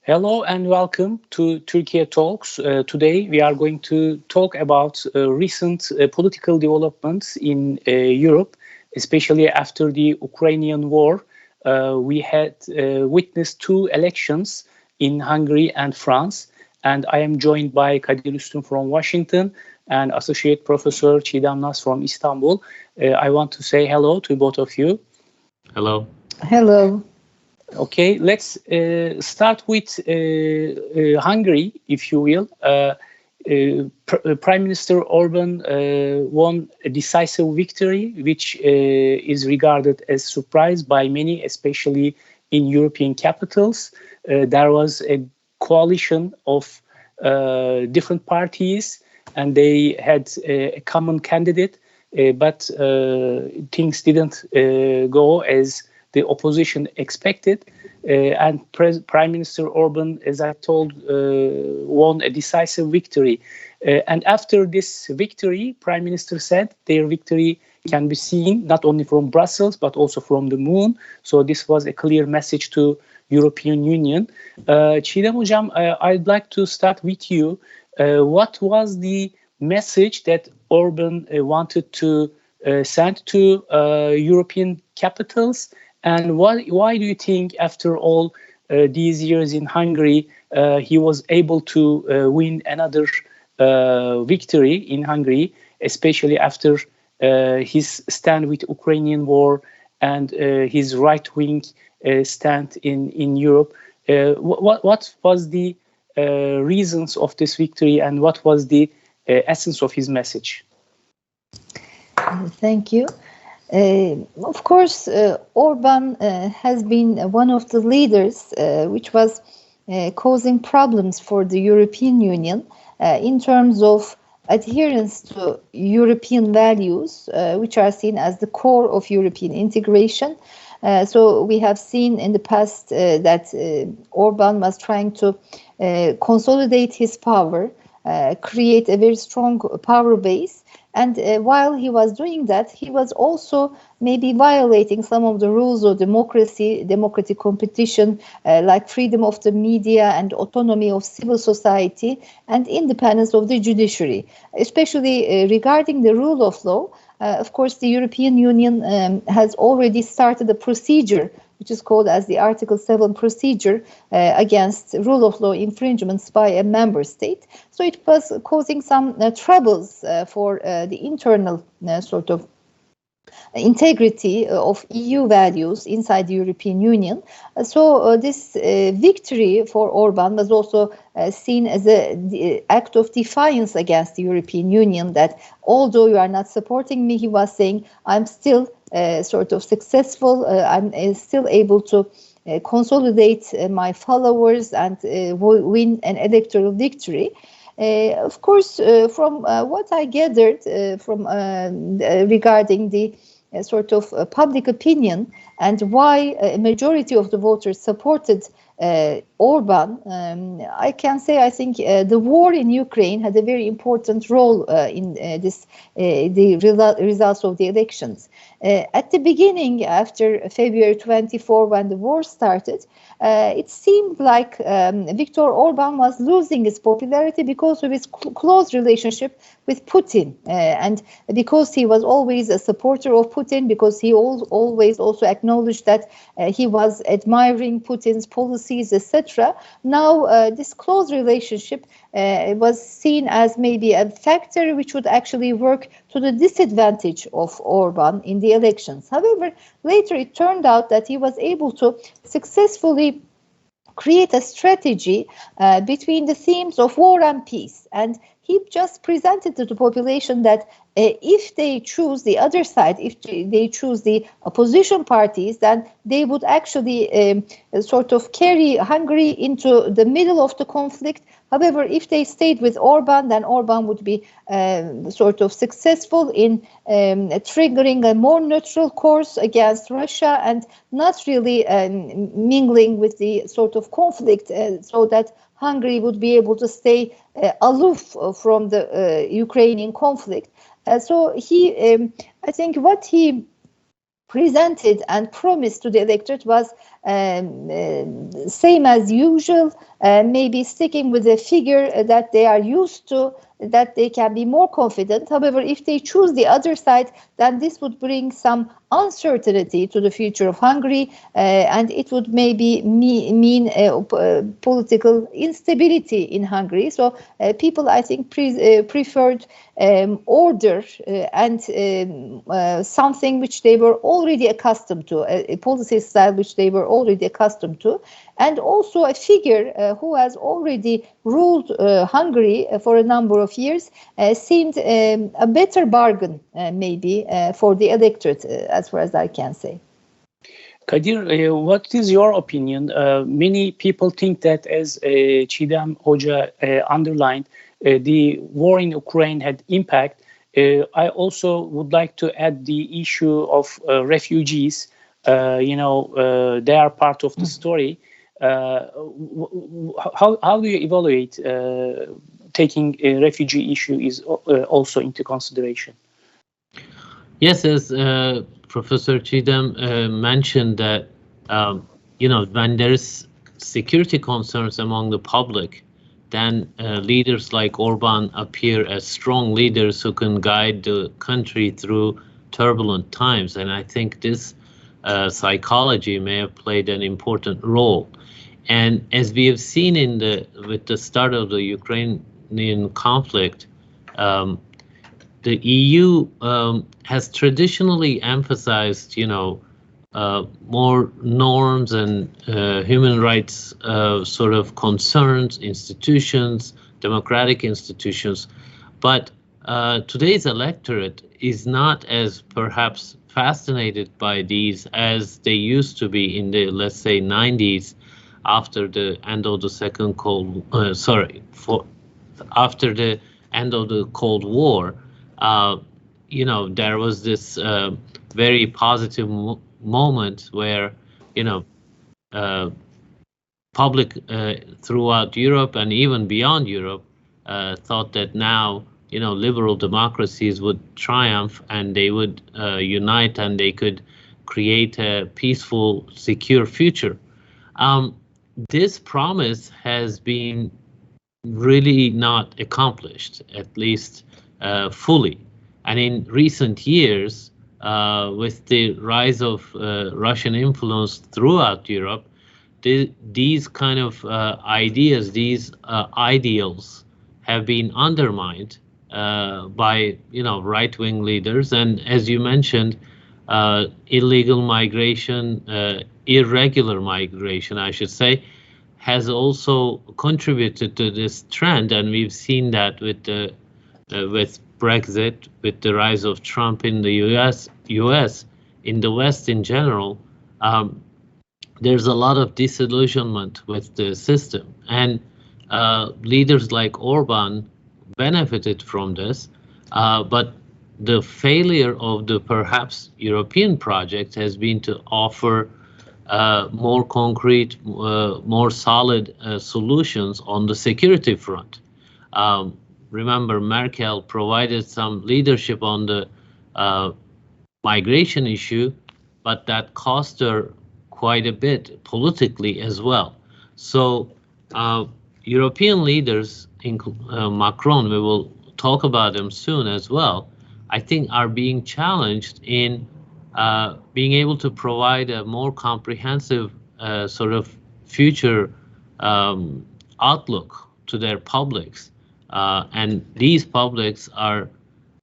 Hello and welcome to Türkiye Talks. Today we are going to talk about recent political developments in Europe, especially after the Ukrainian war. We had witnessed two elections in Hungary and France, and I am joined by Kadir Üstün from Washington and Associate Professor Çiğdem Nas from Istanbul. I want to say hello to both of you. Hello. Hello. Okay, let's start with Hungary, if you will. Prime Minister Orban won a decisive victory, which is regarded as surprise by many, especially in European capitals. There was a coalition of different parties, and they had a common candidate, but things didn't go as the opposition expected, and Prime Minister Orban, as I told, won a decisive victory. And after this victory, Prime Minister said their victory can be seen not only from Brussels, but also from the moon. So this was a clear message to European Union. Çiğdem Hocam, I'd like to start with you. What was the message that Orban wanted to send to European capitals? And why do you think, after all these years in Hungary, he was able to win another victory in Hungary, especially after his stand with Ukrainian war and his right-wing stand in Europe? What was the reasons of this victory, and what was the essence of his message? Thank you. Of course, Orban has been one of the leaders which was causing problems for the European Union in terms of adherence to European values, which are seen as the core of European integration. So we have seen in the past that Orban was trying to consolidate his power, create a very strong power base. And while he was doing that, he was also maybe violating some of the rules of democracy, democratic competition, like freedom of the media and autonomy of civil society and independence of the judiciary, especially regarding the rule of law. Of course, the European Union has already started a procedure which is called as the Article 7 procedure against rule of law infringements by a member state. So it was causing some troubles for the internal sort of integrity of EU values inside the European Union. So this victory for Orban was also seen as an act of defiance against the European Union, that although you are not supporting me, he was saying, I'm still sort of successful, I'm still able to consolidate my followers and win an electoral victory. Of course, from what I gathered from regarding the sort of public opinion and why a majority of the voters supported Orban, I can say I think the war in Ukraine had a very important role in the results of the elections. At the beginning, after February 24, when the war started, it seemed like Viktor Orban was losing his popularity because of his close relationship with Putin, and because he was always a supporter of Putin, because he always also acknowledged that he was admiring Putin's policies, etc. Now, this close relationship was seen as maybe a factor which would actually work to the disadvantage of Orban in the elections. However, later it turned out that he was able to successfully create a strategy between the themes of war and peace. And he just presented to the population that if they choose the other side, if they choose the opposition parties, then they would actually sort of carry Hungary into the middle of the conflict. However, if they stayed with Orban, then Orban would be sort of successful in triggering a more neutral course against Russia and not really mingling with the sort of conflict, so that Hungary would be able to stay aloof from the Ukrainian conflict. So he, I think what he presented and promised to the electorate was same as usual, maybe sticking with a figure that they are used to, that they can be more confident. However, if they choose the other side, then this would bring some uncertainty to the future of Hungary, and it would maybe mean political instability in Hungary. So people, I think, preferred order and something which they were already accustomed to, a policy style which they were already accustomed to, and also a figure who has already ruled Hungary for a number of years seemed a better bargain maybe for the electorate, as far as I can say. Kadir, what is your opinion? Many people think that, as Çiğdem Hoca underlined, the war in Ukraine had impact. I also would like to add the issue of refugees. They are part of the story. How do you evaluate taking a refugee issue is also into consideration? Yes, as Professor Çiğdem mentioned that, when there's security concerns among the public, then leaders like Orban appear as strong leaders who can guide the country through turbulent times. And I think this psychology may have played an important role. And as we have seen with the start of the Ukrainian conflict, the EU has traditionally emphasized, more norms and human rights sort of concerns, institutions, democratic institutions. But today's electorate is not as perhaps fascinated by these as they used to be in the, let's say, 90s, after the end of the after the end of the Cold War. There was this very positive moment where, public throughout Europe and even beyond Europe thought that now, liberal democracies would triumph and they would unite and they could create a peaceful, secure future. This promise has been really not accomplished, at least fully. And in recent years, with the rise of Russian influence throughout Europe, these kind of ideas, these ideals have been undermined by right-wing leaders. And as you mentioned, illegal migration, irregular migration, I should say, has also contributed to this trend, and we've seen that with Brexit, with the rise of Trump in the US, in the West in general. There's a lot of disillusionment with the system, and leaders like Orban benefited from this, but the failure of the perhaps European project has been to offer more concrete, more solid solutions on the security front. Remember, Merkel provided some leadership on the migration issue, but that cost her quite a bit politically as well. So European leaders, Macron, we will talk about him soon as well, I think are being challenged in being able to provide a more comprehensive sort of future outlook to their publics. And these publics are,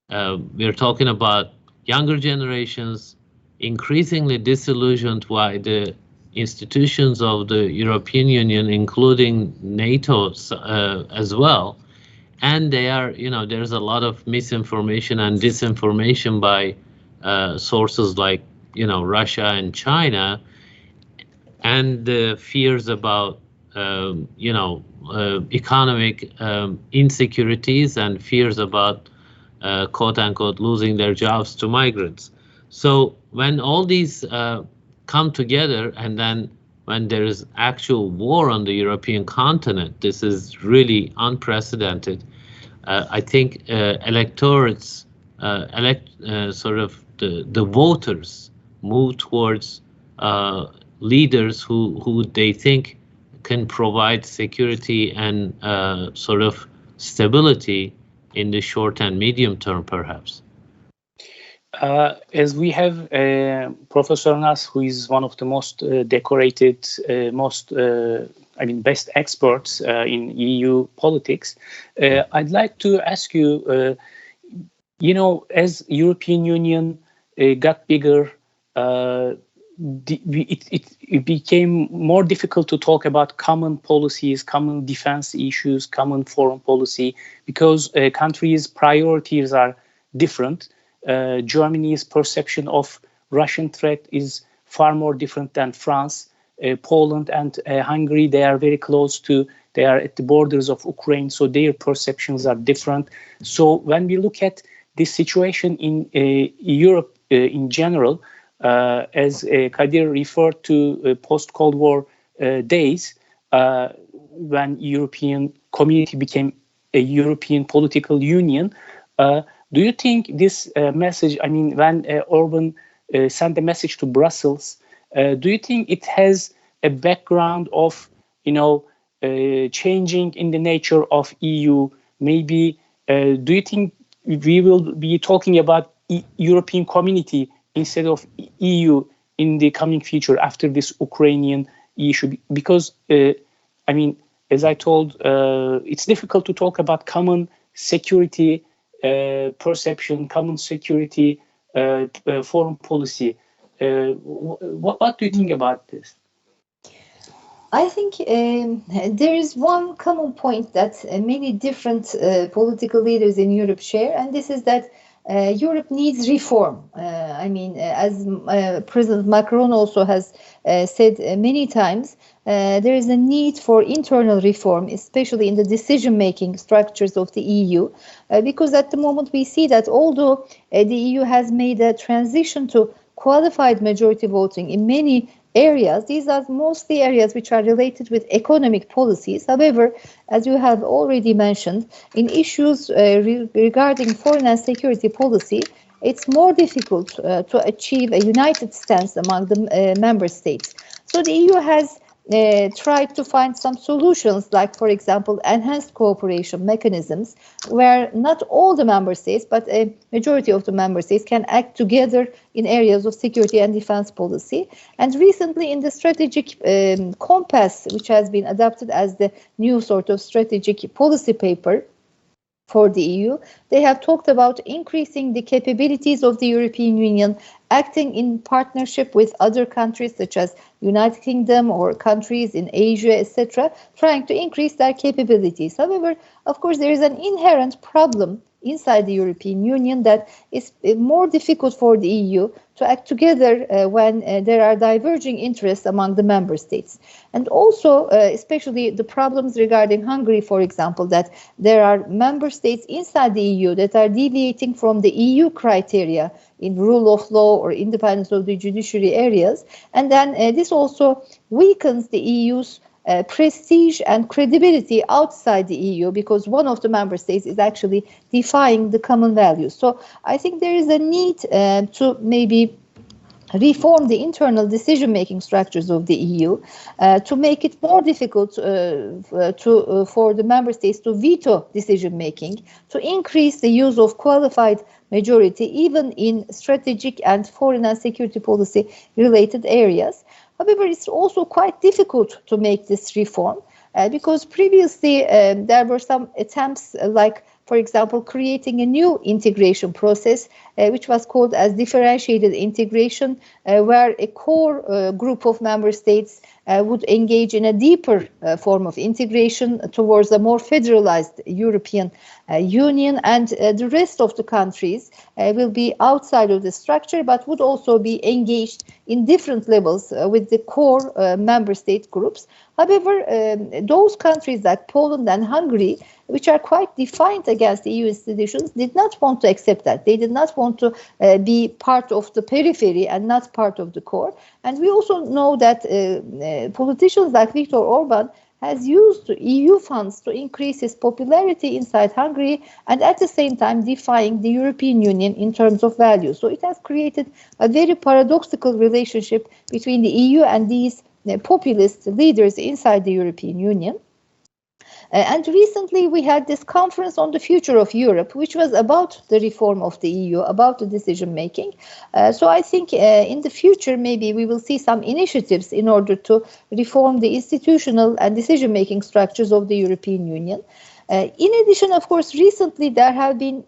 we're talking about younger generations, increasingly disillusioned by the institutions of the European Union, including NATO as well. And they are, there's a lot of misinformation and disinformation by sources like, Russia and China, and the fears about, economic insecurities and fears about, quote unquote, losing their jobs to migrants. So when all these come together, and then when there is actual war on the European continent, this is really unprecedented. I think electorates, sort of the voters move towards leaders who they think can provide security and sort of stability in the short and medium term, perhaps? As we have Professor Nas, who is one of the most decorated, best experts in EU politics, I'd like to ask you, as European Union got bigger, it became more difficult to talk about common policies, common defense issues, common foreign policy, because countries' priorities are different. Germany's perception of Russian threat is far more different than France. Poland and Hungary, they are very close they are at the borders of Ukraine, so their perceptions are different. So when we look at this situation in Europe in general, as Kadir referred to post-Cold War days, when European community became a European political union, do you think this message, when Orban sent a message to Brussels, do you think it has a background of, changing in the nature of EU? Maybe, do you think we will be talking about European community instead of EU in the coming future after this Ukrainian issue? Because, as I told, it's difficult to talk about common security perception, common security foreign policy. What do you think about this? I think there is one common point that many different political leaders in Europe share, and this is that Europe needs reform. As President Macron also has said many times, there is a need for internal reform, especially in the decision-making structures of the EU, because at the moment we see that although the EU has made a transition to qualified majority voting in many areas, these are mostly areas which are related with economic policies. However, as you have already mentioned, in issues regarding foreign and security policy, it's more difficult to achieve a united stance among the member states. So the EU has tried to find some solutions, like, for example, enhanced cooperation mechanisms, where not all the member states, but a majority of the member states can act together in areas of security and defense policy. And recently in the strategic compass, which has been adopted as the new sort of strategic policy paper for the EU, they have talked about increasing the capabilities of the European Union, acting in partnership with other countries such as United Kingdom or countries in Asia, etc., trying to increase their capabilities. However, of course, there is an inherent problem inside the European Union that is more difficult for the EU to act together when there are diverging interests among the member states. And also, especially the problems regarding Hungary, for example, that there are member states inside the EU that are deviating from the EU criteria in rule of law or independence of the judiciary areas. And then this also weakens the EU's prestige and credibility outside the EU, because one of the member states is actually defying the common values. So I think there is a need to maybe reform the internal decision-making structures of the EU to make it more difficult for the member states to veto decision-making, to increase the use of qualified majority, even in strategic and foreign and security policy related areas. However, it's also quite difficult to make this reform because previously there were some attempts like, for example, creating a new integration process, which was called as differentiated integration, where a core group of member states would engage in a deeper form of integration towards a more federalized European Union, and the rest of the countries will be outside of the structure, but would also be engaged in different levels with the core member state groups. However, those countries like Poland and Hungary, which are quite defiant against the EU institutions, did not want to accept that. They did not want to be part of the periphery and not part of the core. And we also know that politicians like Viktor Orban has used EU funds to increase its popularity inside Hungary and at the same time defying the European Union in terms of values. So it has created a very paradoxical relationship between the EU and these populist leaders inside the European Union. And recently we had this conference on the future of Europe, which was about the reform of the EU, about the decision making. So I think in the future, maybe we will see some initiatives in order to reform the institutional and decision making structures of the European Union. In addition, of course, recently there have been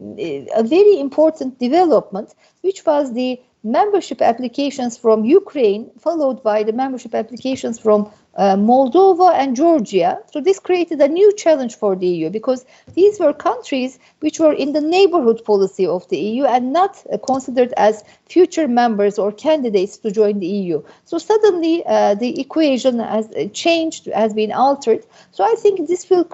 a very important development, which was the membership applications from Ukraine, followed by the membership applications from Moldova and Georgia. So this created a new challenge for the EU because these were countries which were in the neighborhood policy of the EU and not considered as future members or candidates to join the EU. So suddenly the equation has changed, has been altered. So I think this will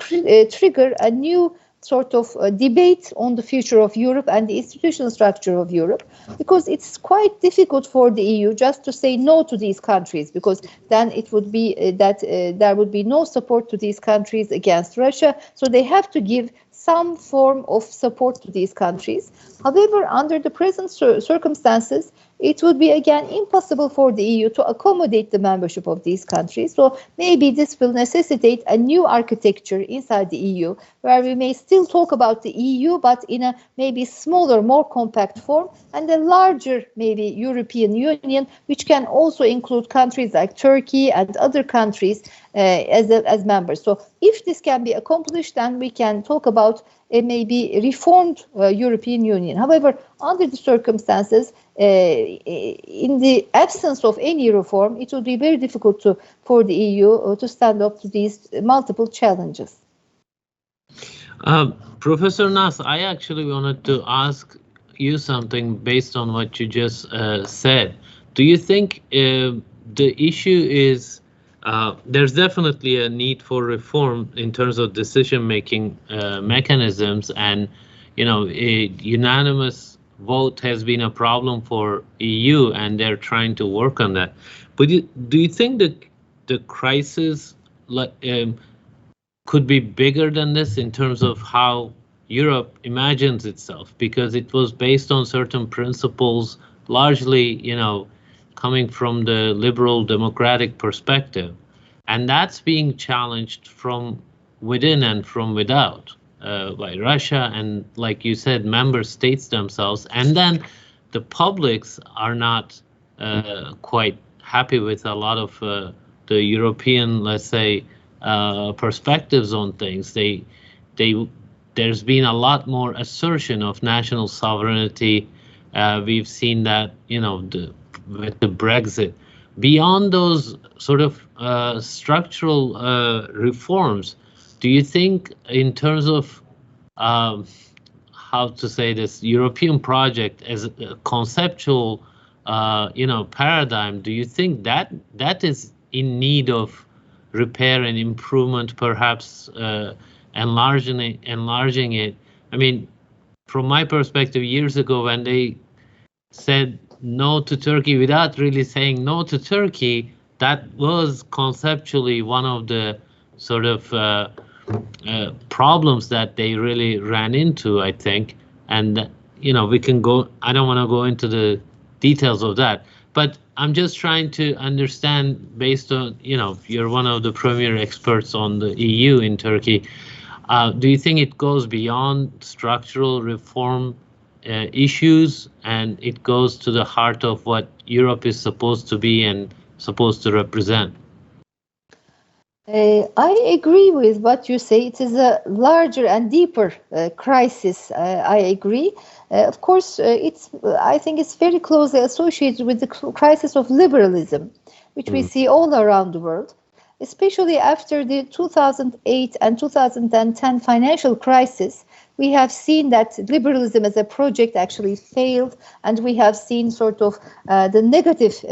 trigger a new sort of debate on the future of Europe and the institutional structure of Europe, because it's quite difficult for the EU just to say no to these countries, because then it would be that there would be no support to these countries against Russia. So they have to give some form of support to these countries. However, under the present circumstances, it would be again impossible for the EU to accommodate the membership of these countries. So maybe this will necessitate a new architecture inside the EU, where we may still talk about the EU, but in a maybe smaller, more compact form, and a larger maybe European Union, which can also include countries like Turkey and other countries as members. So if this can be accomplished, then we can talk about a maybe reformed European Union. However, under the circumstances, in the absence of any reform, it will be very difficult for the EU to stand up to these multiple challenges. Professor Nas, I actually wanted to ask you something based on what you just said. Do you think the issue is there's definitely a need for reform in terms of decision-making mechanisms, and a unanimous vote has been a problem for EU, and they're trying to work on that. But do you think that the crisis could be bigger than this in terms of how Europe imagines itself? Because it was based on certain principles, largely, coming from the liberal democratic perspective, and that's being challenged from within and from without by Russia and, like you said, member states themselves. And then the publics are not quite happy with a lot of the European, let's say, perspectives on things. There's been a lot more assertion of national sovereignty. We've seen that, with the Brexit. Beyond those sort of structural reforms, do you think, in terms of how to say this, European project as a conceptual, paradigm, do you think that is in need of repair and improvement, perhaps enlarging it? I mean, from my perspective, years ago, when they said no to Turkey without really saying no to Turkey, that was conceptually one of the sort of problems that they really ran into, I think. And, we can go, I don't want to go into the details of that, but I'm just trying to understand, based on, you're one of the premier experts on the EU in Turkey. Do you think it goes beyond structural reform issues, and it goes to the heart of what Europe is supposed to be and supposed to represent? I agree with what you say. It is a larger and deeper crisis. I agree. Of course, I think it's very closely associated with the crisis of liberalism, which we see all around the world, especially after the 2008 and 2010 financial crisis. We have seen that liberalism as a project actually failed, and we have seen sort of the negative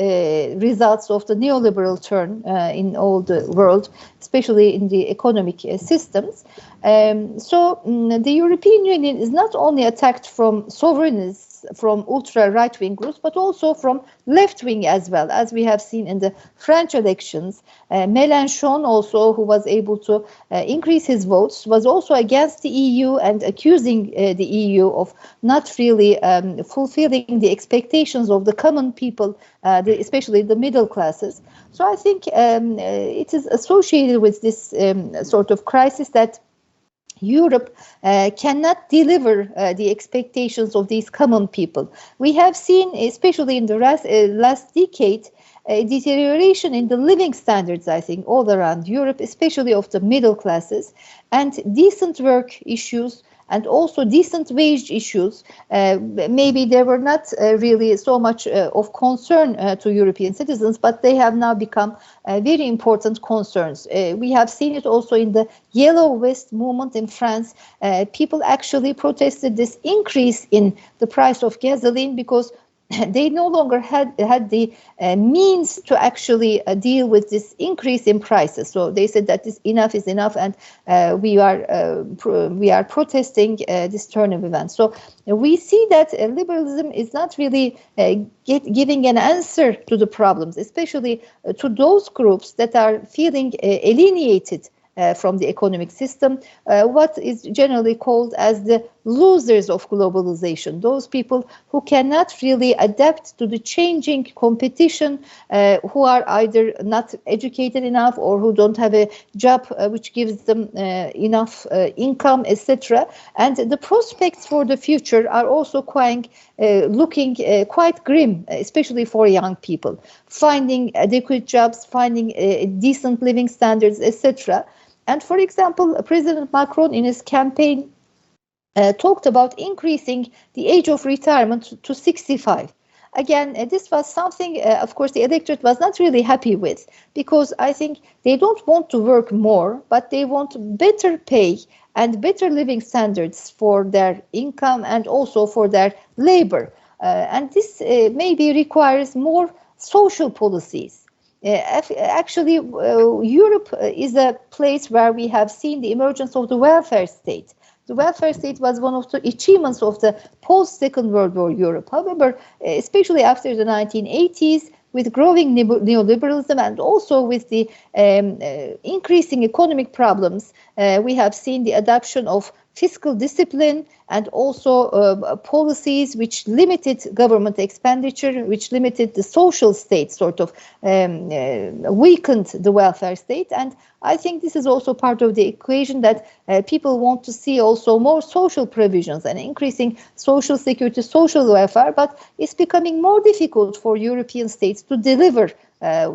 results of the neoliberal turn in all the world, especially in the economic systems. So the European Union is not only attacked from sovereignists groups, from ultra right-wing groups, but also from left-wing as well, as we have seen in the French elections. Mélenchon also, who was able to increase his votes, was also against the EU and accusing the EU of not really fulfilling the expectations of the common people, especially the middle classes. So I think it is associated with this sort of crisis that Europe cannot deliver the expectations of these common people. We have seen, especially in the last decade, a deterioration in the living standards, I think, all around Europe, especially of the middle classes, and decent work issues and also decent wage issues. Maybe they were not really so much of concern to European citizens, but they have now become very important concerns. We have seen it also in the Yellow Vest movement in France. People actually protested this increase in the price of gasoline because they no longer had the means to actually deal with this increase in prices. So they said that enough is enough, and we are protesting this turn of events. So we see that liberalism is not really giving an answer to the problems, especially to those groups that are feeling alienated from the economic system, what is generally called as the losers of globalization, those people who cannot really adapt to the changing competition, who are either not educated enough or who don't have a job which gives them enough income, etc. And the prospects for the future are also looking quite grim, especially for young people, finding adequate jobs, finding decent living standards, etc. And for example, President Macron in his campaign talked about increasing the age of retirement to 65. Again, this was something, of course, the electorate was not really happy with, because I think they don't want to work more, but they want better pay and better living standards for their income and also for their labor. And this maybe requires more social policies. Actually, Europe is a place where we have seen the emergence of the welfare state. The welfare state was one of the achievements of the post-Second World War Europe. However, especially after the 1980s, with growing neoliberalism and also with the increasing economic problems, we have seen the adoption of fiscal discipline and also policies which limited government expenditure, which limited the social state, sort of weakened the welfare state. And I think this is also part of the equation that people want to see also more social provisions and increasing social security, social welfare, but it's becoming more difficult for European states to deliver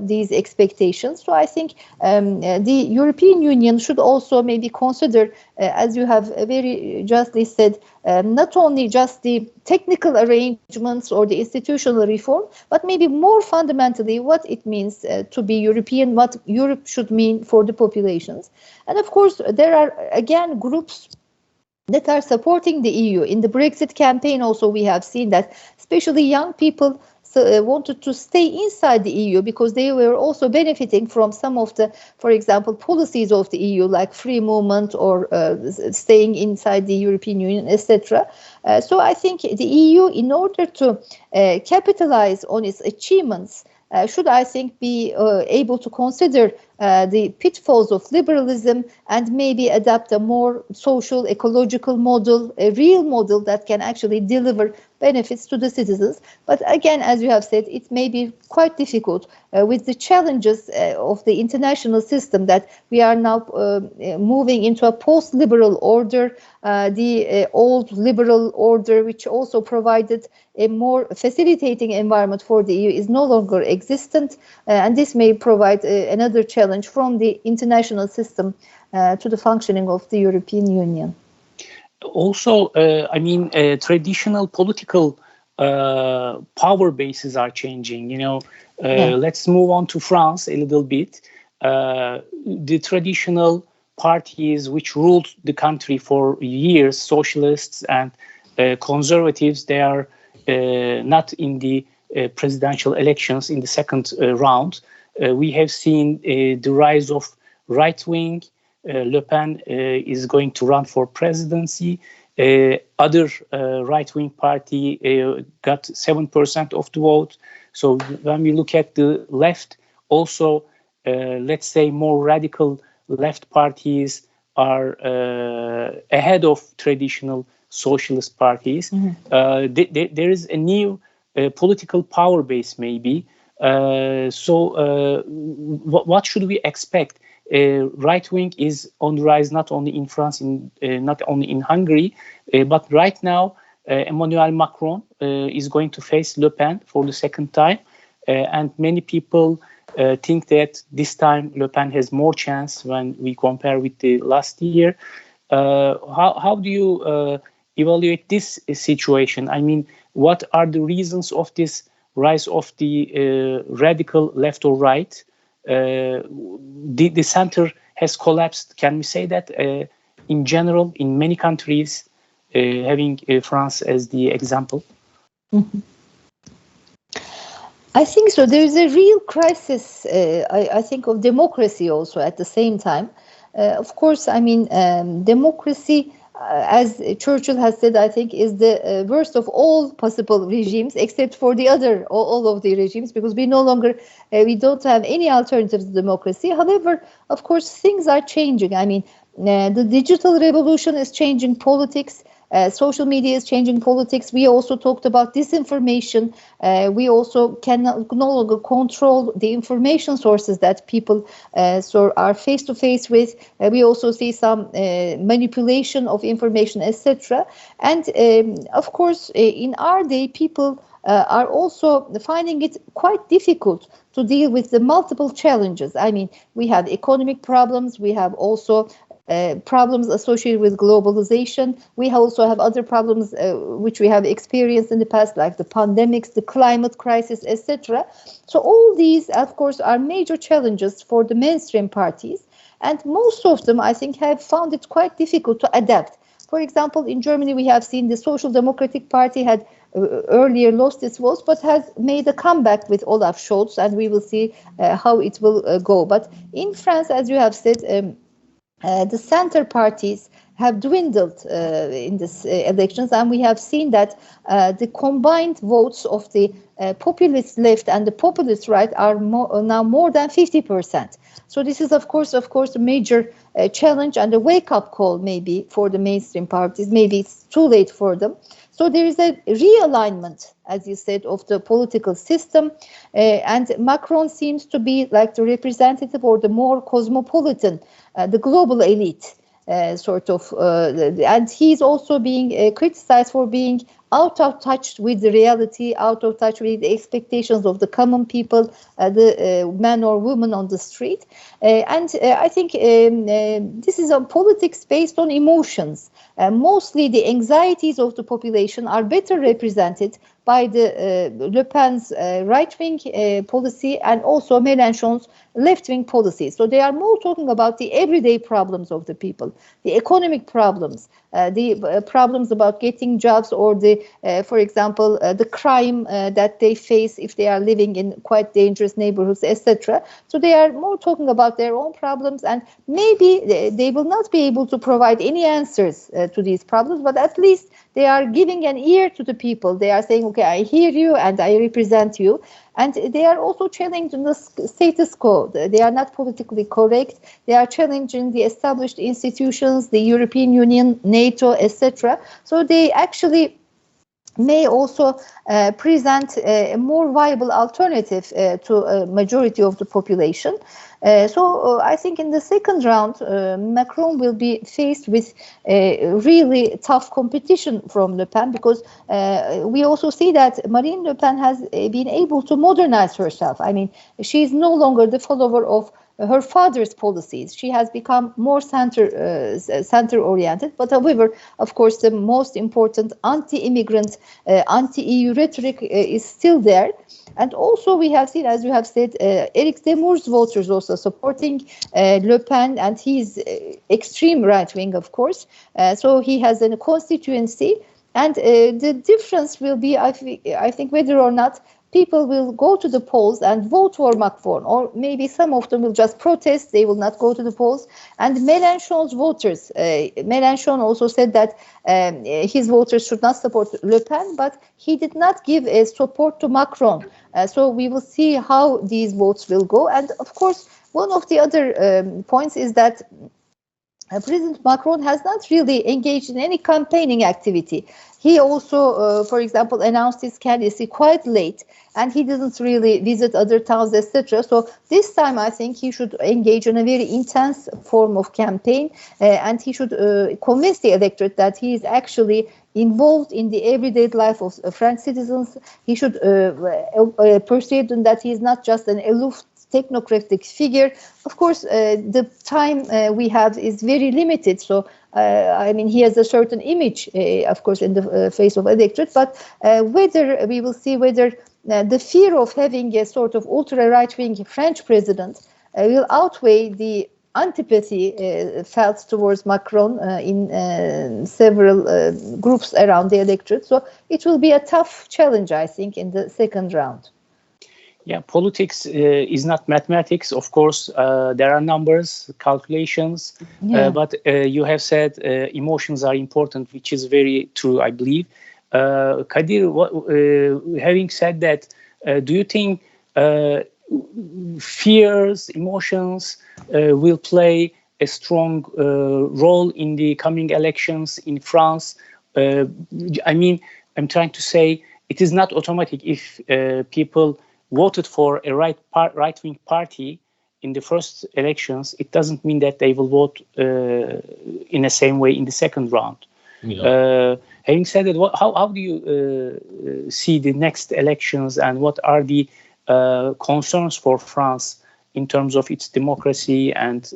these expectations. So I think the European Union should also maybe consider, as you have very justly said, not only just the technical arrangements or the institutional reform, but maybe more fundamentally what it means to be European, what Europe should mean for the populations. And of course, there are again groups that are supporting the EU. In the Brexit campaign also we have seen that especially young people wanted to stay inside the EU because they were also benefiting from some of the, for example, policies of the EU, like free movement or staying inside the European Union, etc. So I think the EU, in order to capitalize on its achievements, should, I think, be able to consider the pitfalls of liberalism and maybe adapt a more social, ecological model, a real model that can actually deliver benefits to the citizens. But again, as you have said, it may be quite difficult with the challenges of the international system that we are now moving into a post-liberal order, the old liberal order, which also provided a more facilitating environment for the EU, is no longer existent. And this may provide another challenge from the international system to the functioning of the European Union. Also, traditional political power bases are changing. Let's move on to France a little bit. The traditional parties which ruled the country for years, socialists and conservatives, they are not in the presidential elections in the second round. We have seen the rise of right-wing. Le Pen is going to run for presidency. Other right-wing party got 7% of the vote. So when we look at the left, also, let's say more radical left parties are ahead of traditional socialist parties. There is a new political power base, maybe. What should we expect? Right wing is on the rise, not only in France, not only in Hungary, but right now Emmanuel Macron is going to face Le Pen for the second time, and many people think that this time Le Pen has more chance when we compare with the last year. How do you evaluate this situation? I mean, what are the reasons of this rise of the radical left or right? The center has collapsed. Can we say that in general in many countries, having France as the example? Mm-hmm. I think so. There is a real crisis, I think, of democracy also at the same time. Of course, I mean, democracy, as Churchill has said, I think, is the worst of all possible regimes, except for the other, all of the regimes, because we no longer, we don't have any alternatives to democracy. However, of course, things are changing. I mean, the digital revolution is changing politics. Social media is changing politics. We also talked about disinformation. We also can no longer control the information sources that people are face-to-face with. We also see some manipulation of information, etc. And of course, in our day, people are also finding it quite difficult to deal with the multiple challenges. I mean, we have economic problems. We have also problems associated with globalization. We also have other problems which we have experienced in the past, like the pandemics, the climate crisis, etc. So all these, of course, are major challenges for the mainstream parties. And most of them, I think, have found it quite difficult to adapt. For example, in Germany, we have seen the Social Democratic Party had earlier lost its votes, but has made a comeback with Olaf Scholz, and we will see how it will go. But in France, as you have said, the center parties have dwindled in these elections, and we have seen that the combined votes of the populist left and the populist right are now more than 50%. So this is, of course, a major challenge and a wake-up call maybe for the mainstream parties. Maybe it's too late for them. So there is a realignment, as you said, of the political system, and Macron seems to be like the representative or the more cosmopolitan, the global elite, and he's also being criticized for being out of touch with the reality, out of touch with the expectations of the common people, the man or woman on the street. And I think this is a politics based on emotions. Mostly the anxieties of the population are better represented by the Le Pen's right-wing policy and also Mélenchon's left-wing policy. So they are more talking about the everyday problems of the people, the economic problems, the problems about getting jobs, or the, for example, the crime that they face if they are living in quite dangerous neighborhoods, etc. So they are more talking about their own problems, and maybe they will not be able to provide any answers to these problems, but at least they are giving an ear to the people. They are saying, okay, I hear you and I represent you. And they are also challenging the status quo. They are not politically correct. They are challenging the established institutions, the European Union, NATO, etc. So they actually may also present a more viable alternative to a majority of the population. So I think in the second round, Macron will be faced with really tough competition from Le Pen, because we also see that Marine Le Pen has been able to modernize herself. I mean, she is no longer the follower of her father's policies. She has become more center-oriented. But however, of course, the most important anti-immigrant, anti-EU rhetoric is still there. And also we have seen, as you have said, Eric Zemmour's voters also supporting Le Pen, and he's extreme right-wing, of course. So he has a constituency And the difference will be, I think, whether or not people will go to the polls and vote for Macron, or maybe some of them will just protest. They will not go to the polls. And Mélenchon's voters, Mélenchon also said that his voters should not support Le Pen, but he did not give a support to Macron. So we will see how these votes will go. And of course, one of the other points is that President Macron has not really engaged in any campaigning activity. He also, for example, announced his candidacy quite late, and he didn't really visit other towns, etc. So this time, I think he should engage in a very intense form of campaign, and he should convince the electorate that he is actually involved in the everyday life of French citizens. He should persuade them that he is not just an aloof technocratic figure. Of course, the time we have is very limited. So, I mean, he has a certain image, of course, in the face of electorate. But whether we will see whether the fear of having a sort of ultra right-wing French president will outweigh the antipathy felt towards Macron in several groups around the electorate. So it will be a tough challenge, I think, in the second round. Yeah, politics is not mathematics. Of course, there are numbers, calculations, but you have said emotions are important, which is very true, I believe. Kadir, having said that, do you think fears, emotions will play a strong role in the coming elections in France? I mean, I'm trying to say it is not automatic if people voted for a right-wing party in the first elections. It doesn't mean that they will vote in the same way in the second round. Yeah. Having said that, how do you see the next elections, and what are the concerns for France in terms of its democracy and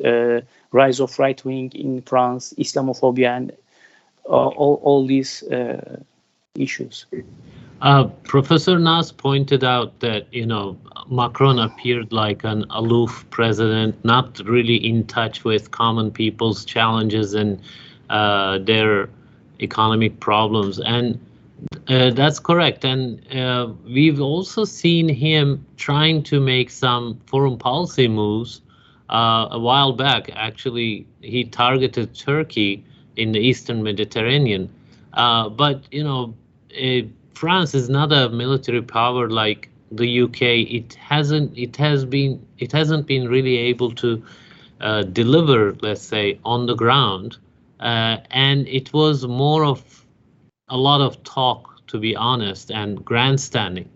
rise of right-wing in France, Islamophobia, and all these issues? Professor Nas pointed out that, Macron appeared like an aloof president, not really in touch with common people's challenges and their economic problems. And that's correct. And we've also seen him trying to make some foreign policy moves. A while back, actually, he targeted Turkey in the Eastern Mediterranean. But, France is not a military power like the UK. It hasn't been really able to deliver, let's say, on the ground, and it was more of a lot of talk, to be honest, and grandstanding.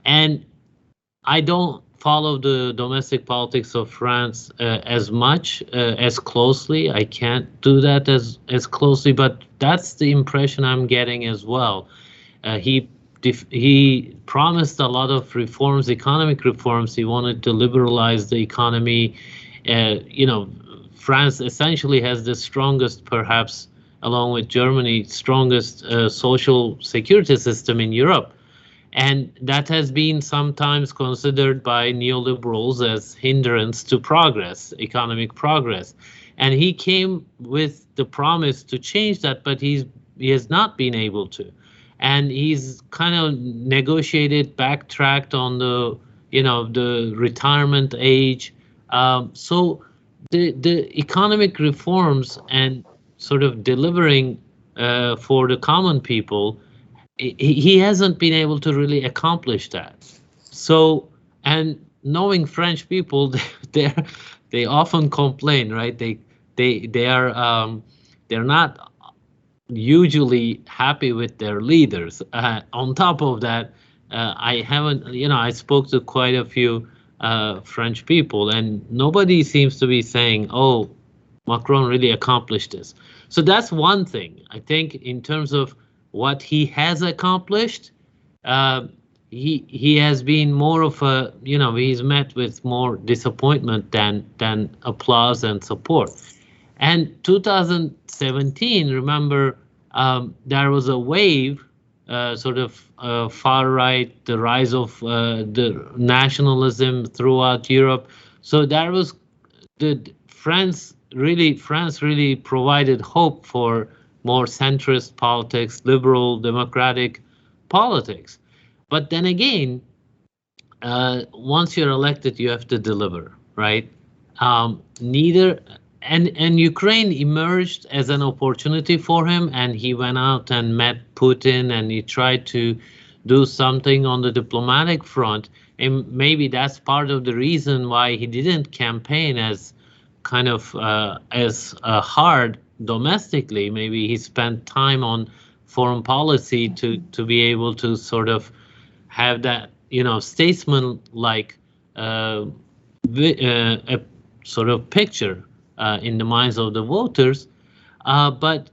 And I don't follow the domestic politics of France as much, as closely. I can't do that as closely, but that's the impression I'm getting as well. He promised a lot of reforms, economic reforms. He wanted to liberalize the economy. France essentially has the strongest, perhaps along with Germany, strongest social security system in Europe. And that has been sometimes considered by neoliberals as hindrance to progress, economic progress. And he came with the promise to change that, but he has not been able to. And he's kind of negotiated, backtracked on the retirement age. So the economic reforms and sort of delivering for the common people, he hasn't been able to really accomplish that. So, and knowing French people, they often complain, right? They're not usually happy with their leaders. On top of that, I spoke to quite a few French people, and nobody seems to be saying, oh, Macron really accomplished this. So that's one thing. I think in terms of what he has accomplished, he has been more of a, he's met with more disappointment than applause and support. And 2017, remember, there was a wave, sort of far right, the rise of the nationalism throughout Europe. So there was France really provided hope for more centrist politics, liberal, democratic politics. But then again, once you're elected, you have to deliver, right? And Ukraine emerged as an opportunity for him, and he went out and met Putin, and he tried to do something on the diplomatic front. And maybe that's part of the reason why he didn't campaign as kind of as hard domestically. Maybe he spent time on foreign policy to be able to sort of have that, statesman-like a sort of picture in the minds of the voters. But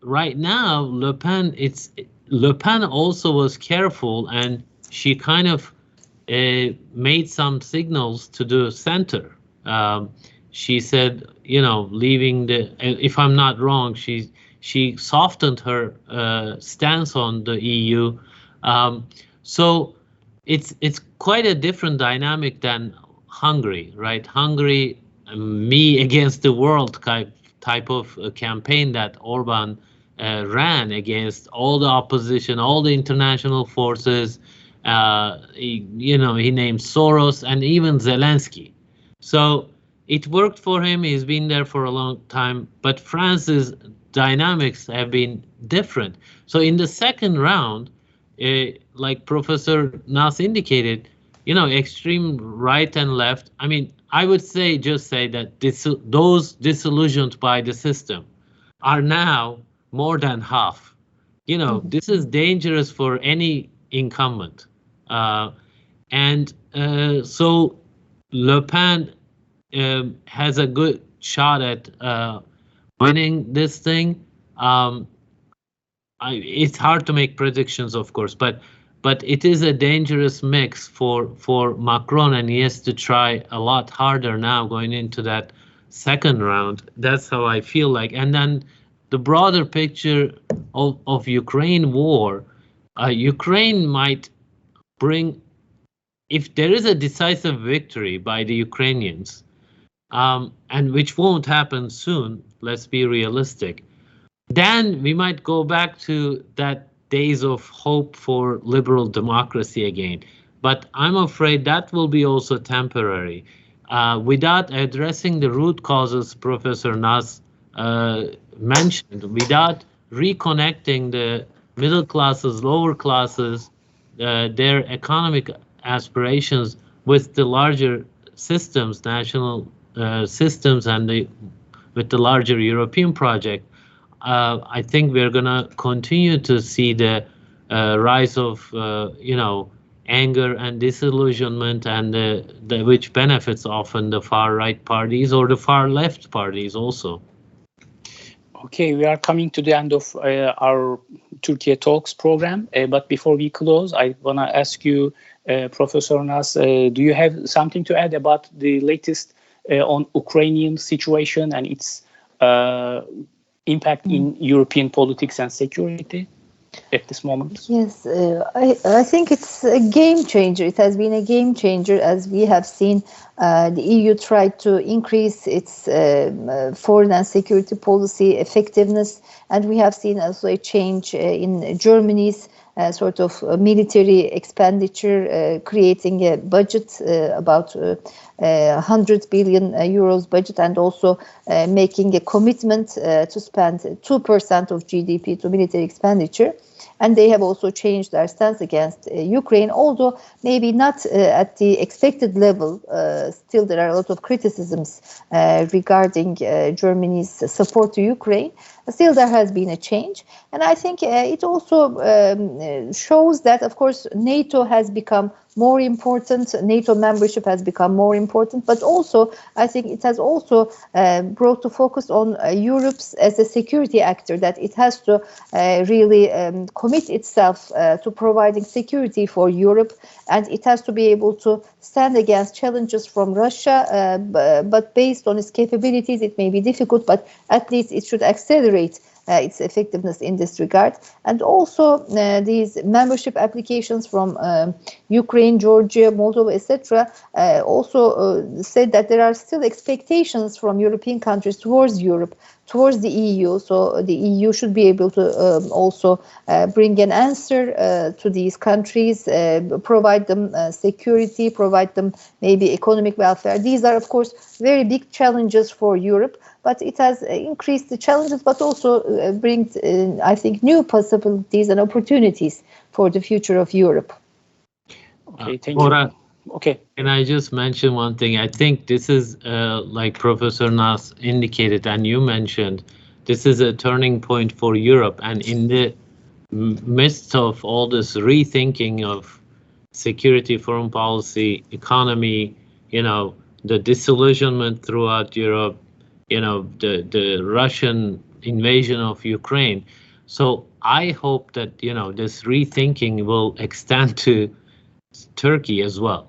right now, Le Pen also was careful, and she kind of made some signals to the center. She said, leaving if I'm not wrong, she softened her stance on the EU. So it's quite a different dynamic than Hungary, right? Hungary, me against the world type of campaign that Orban ran against all the opposition, all the international forces. He named Soros and even Zelensky. So it worked for him. He's been there for a long time. But France's dynamics have been different. So in the second round, like Professor Nas indicated, extreme right and left. I mean, I would just say that those disillusioned by the system are now more than half. This is dangerous for any incumbent. So Le Pen has a good shot at winning this thing. It's hard to make predictions, of course, but it is a dangerous mix for Macron, and he has to try a lot harder now going into that second round. That's how I feel like. And then the broader picture of Ukraine war, Ukraine might bring, if there is a decisive victory by the Ukrainians, and which won't happen soon, let's be realistic, then we might go back to that days of hope for liberal democracy again. But I'm afraid that will be also temporary. Without addressing the root causes Professor Nas mentioned, without reconnecting the middle classes, lower classes, their economic aspirations with the larger systems, national systems, and with the larger European project, I think we're going to continue to see the rise of, anger and disillusionment, and which benefits often the far right parties or the far left parties also. Okay, we are coming to the end of our Türkiye Talks program. But before we close, I want to ask you, Professor Nas, do you have something to add about the latest on Ukrainian situation and its impact in European politics and security at this moment? Yes, I think it's a game changer. It has been a game changer, as we have seen the EU tried to increase its foreign and security policy effectiveness, and we have seen also a change in Germany's sort of military expenditure, creating a budget about 100 billion euros budget, and also making a commitment to spend 2% of GDP to military expenditure. And they have also changed their stance against Ukraine, although maybe not at the expected level. Still, there are a lot of criticisms regarding Germany's support to Ukraine. Still, there has been a change. And I think it also shows that, of course, NATO has become more important. NATO membership has become more important. But also, I think it has also brought to focus on Europe's as a security actor, that it has to really commit itself to providing security for Europe. And it has to be able to stand against challenges from Russia. But based on its capabilities, it may be difficult, but at least it should accelerate its effectiveness in this regard. And also these membership applications from Ukraine, Georgia, Moldova, etc. Also said that there are still expectations from European countries towards Europe towards the EU. So the EU should be able to also bring an answer to these countries, provide them security, provide them maybe economic welfare. These are, of course, very big challenges for Europe, but it has increased the challenges, but also brings, I think, new possibilities and opportunities for the future of Europe. Okay, thank Bora, you. Okay. Can I just mention one thing? I think this is, like Professor Nas indicated and you mentioned, this is a turning point for Europe. And in the midst of all this rethinking of security, foreign policy, economy, the disillusionment throughout Europe, the Russian invasion of Ukraine. So I hope that, this rethinking will extend to Turkey as well.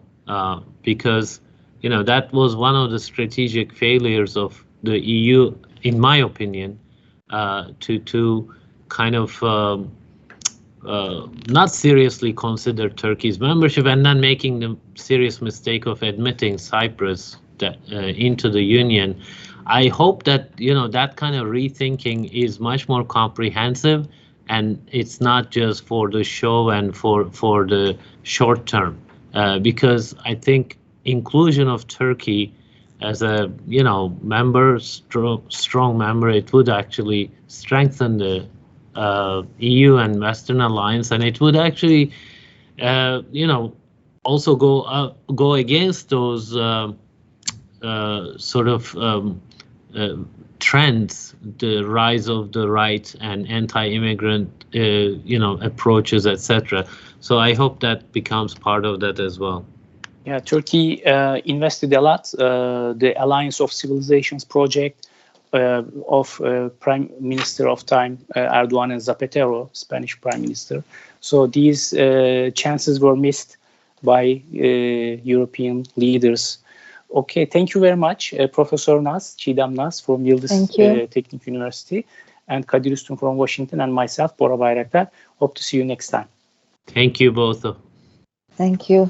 Because, that was one of the strategic failures of the EU, in my opinion, to kind of not seriously consider Turkey's membership and then making the serious mistake of admitting Cyprus into the Union. I hope that, that kind of rethinking is much more comprehensive and it's not just for the show and for the short term. Because I think inclusion of Turkey as a member, strong member, it would actually strengthen the EU and Western alliance, and it would actually also go against those sort of trends, the rise of the right and anti-immigrant approaches, etc. So I hope that becomes part of that as well. Yeah, Turkey invested a lot. The Alliance of Civilizations project of Prime Minister of time Erdogan and Zapatero, Spanish Prime Minister. So these chances were missed by European leaders. Okay, thank you very much, Professor Nas, Çiğdem Nas from Yıldız Teknik University, and Kadir Üstün from Washington, and myself, Bora Bayraktar. Hope to see you next time. Thank you both. Thank you.